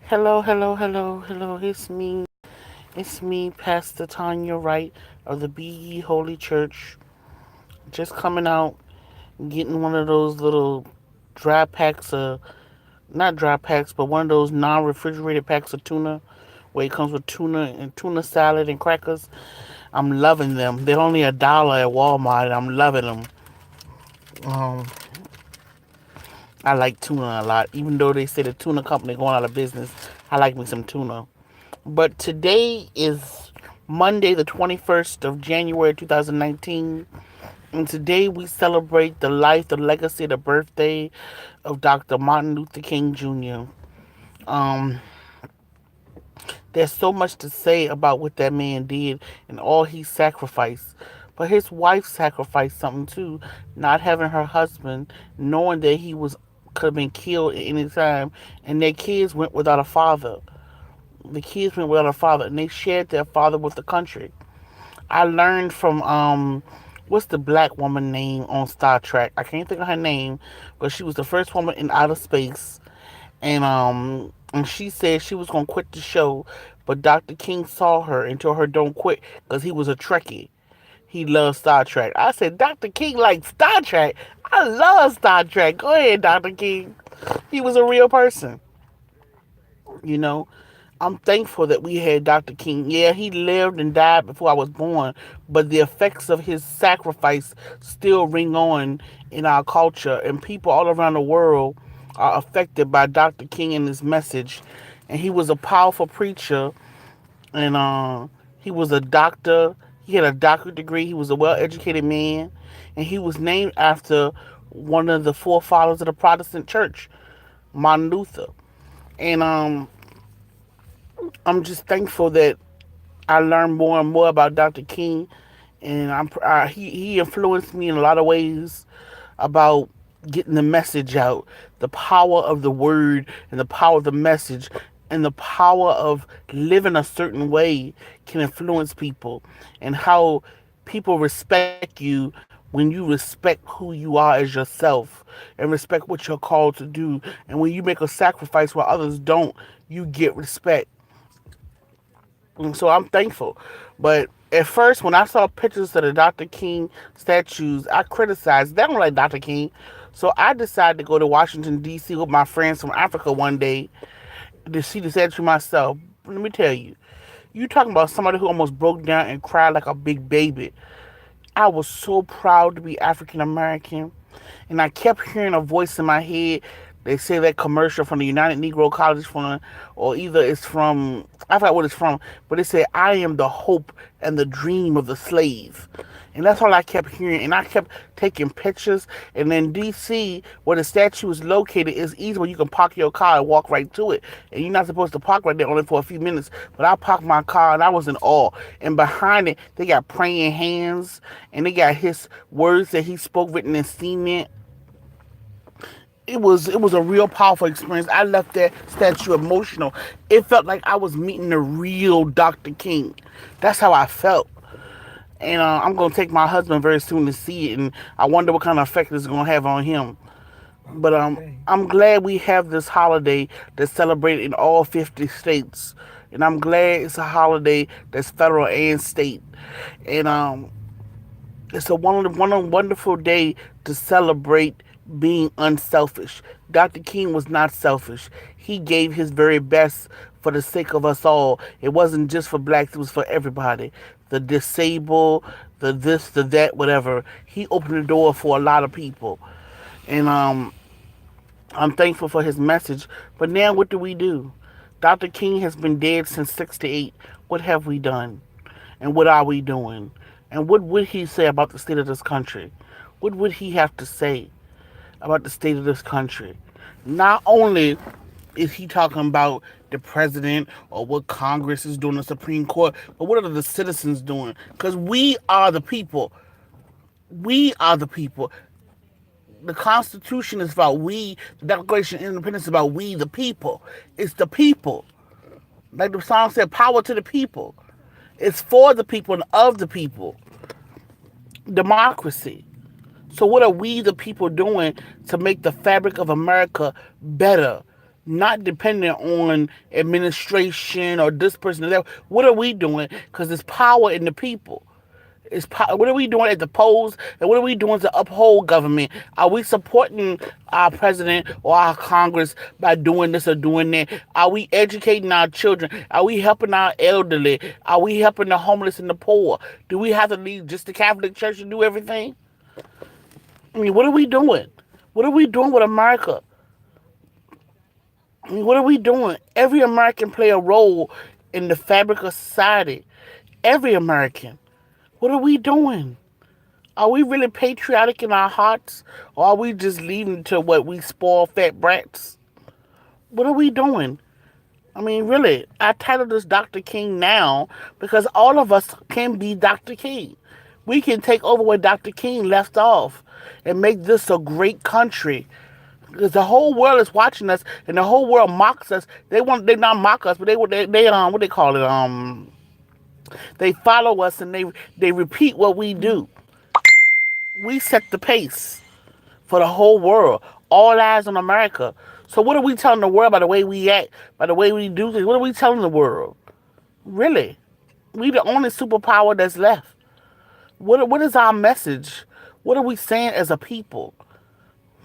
Hello, hello, hello, hello. It's me. It's me, Pastor Tanya Wright of the Be Ye Holy Church. Just coming out, getting one of those little dry packs of, not dry packs, but one of those non-refrigerated packs of tuna, where it comes with tuna and tuna salad and crackers. I'm loving them. They're only $1 at Walmart, and I'm loving them. Um, I like tuna a lot, even though they say the tuna company going out of business. I like me some tuna. But today is Monday, the 21st of January, 2019. And today we celebrate the life, the legacy, the birthday of Dr. Martin Luther King Jr. Um, there's so much to say about what that man did and all he sacrificed. But his wife sacrificed something too, not having her husband, knowing that he was could have been killed at any time, and their kids went without a father. The kids went without a father, and they shared their father with the country. I learned from what's the black woman name on Star Trek? I can't think of her name, but she was the first woman in outer space, and she said she was gonna quit the show, but Dr. King saw her and told her don't quit because he was a Trekkie. He loves Star Trek. I said Dr. King likes Star Trek. I love Star Trek. Go ahead, Dr. King. He was a real person, you know. I'm thankful that we had Dr. King. Yeah, he lived and died before I was born, but the effects of his sacrifice still ring on in our culture, and people all around the world are affected by Dr. King and his message. And he was a powerful preacher, and he was a doctor. He had a doctorate degree. He was a well-educated man, and he was named after one of the forefathers of the Protestant Church, Martin Luther. And I'm just thankful that I learned more and more about Dr. King, and he influenced me in a lot of ways about getting the message out, the power of the word, and the power of the message, and the power of living a certain way can influence people, and how people respect you when you respect who you are as yourself and respect what you're called to do. And when you make a sacrifice while others don't, you get respect. And so I'm thankful. But at first, when I saw pictures of the Dr. King statues, I criticized. They don't like Dr. King. So I decided to go to Washington, D.C. with my friends from Africa one day to see the statue myself. Let me tell you, you talking about somebody who almost broke down and cried like a big baby. I was so proud to be African American. And I kept hearing a voice in my head. They say that commercial from the United Negro College Fund, or either it's from, I forgot what it's from, but it said, I am the hope and the dream of the slave. And that's all I kept hearing. And I kept taking pictures. And then DC, where the statue is located, is easy where you can park your car and walk right to it. And you're not supposed to park right there only for a few minutes. But I parked my car and I was in awe. And behind it, they got praying hands and they got his words that he spoke written in cement. It was a real powerful experience. I left that statue emotional. It felt like I was meeting the real Dr. King. That's how I felt. And I'm gonna take my husband very soon to see it, and I wonder what kind of effect it's gonna have on him. But Okay. I'm glad we have this holiday that's celebrated in all 50 states, and I'm glad it's a holiday that's federal and state. And it's a wonderful day to celebrate being unselfish. Dr. King was not selfish. He gave his very best for the sake of us all. It wasn't just for blacks, it was for everybody. The disabled, the this, the that, whatever. He opened the door for a lot of people. And I'm thankful for his message. But now what do we do? Dr. King has been dead since 68. What have we done? And what are we doing? And what would he say about the state of this country? What would he have to say about the state of this country? Not only is he talking about the president or what Congress is doing, the Supreme Court, but what are the citizens doing? Because we are the people. We are the people. The Constitution is about we. The Declaration of Independence is about we, the people. It's the people. Like the song said, power to the people. It's for the people and of the people. Democracy. So what are we, the people, doing to make the fabric of America better? not dependent on administration or this person or that. What are we doing? Because there's power in the people. What are we doing at the polls, and what are we doing to uphold government? Are we supporting our president or our Congress by doing this or doing that? Are we educating our children? Are we helping our elderly? Are we helping the homeless and the poor? Do we have to leave just the Catholic Church to do everything? I mean, what are we doing? What are we doing with America? I mean, what are we doing? Every American play a role in the fabric of society. Every American. What are we doing? Are we really patriotic in our hearts? Or are we just leading to what we spoil fat brats? What are we doing? I mean, really, I titled this Dr. King now because all of us can be Dr. King. We can take over where Dr. King left off and make this a great country. Because the whole world is watching us and the whole world mocks us. They not mock us, but they what they call it, they follow us and they repeat what we do. We set the pace for the whole world. All eyes on America. So what are we telling the world by the way we act, by the way we do things? What are we telling the world? Really? We the only superpower that's left. What is our message? What are we saying as a people?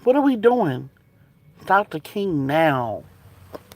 What are we doing? Dr. King now.